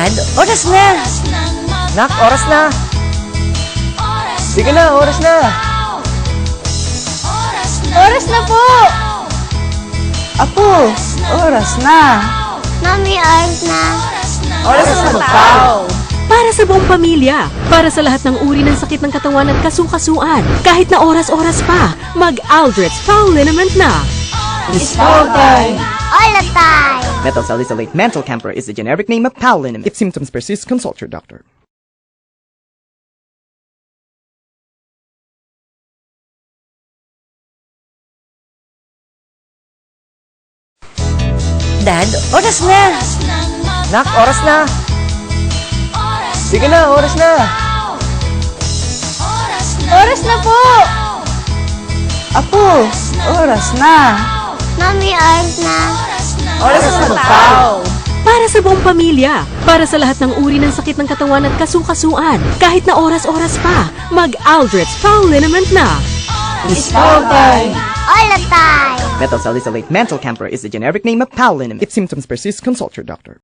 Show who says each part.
Speaker 1: Dad, oras na!
Speaker 2: Nak, oras na! Sige na, oras na!
Speaker 1: Oras na po!
Speaker 2: Apo, oras na!
Speaker 1: Mami, oras na!
Speaker 2: Oras na magpaw!
Speaker 3: Para sa buong pamilya, para sa lahat ng uri ng sakit ng katawan at kasukasuan, kahit na oras-oras pa, mag-Aldrich Foul Liniment na.
Speaker 2: Dispaw time!
Speaker 1: All the time!
Speaker 4: Methyl-salicylate mantle camphor is the generic name of Powlinum.
Speaker 5: If symptoms persist, consult your doctor.
Speaker 1: Dad, oras na!
Speaker 2: Nak, oras na! Sige na, oras na!
Speaker 1: Oras na po!
Speaker 2: Apo, oras na!
Speaker 1: Mami, oras na!
Speaker 2: Oras na magpaw!
Speaker 3: Para sa buong pamilya, para sa lahat ng uri ng sakit ng katawan at kasukasuan, kahit na oras-oras pa, mag-Aldrich Foul Liniment na.
Speaker 2: Dispaw time!
Speaker 1: All the time!
Speaker 4: Methyl-salicylate mantle camphor is the generic name of Powlinum.
Speaker 5: If symptoms persist, consult your doctor.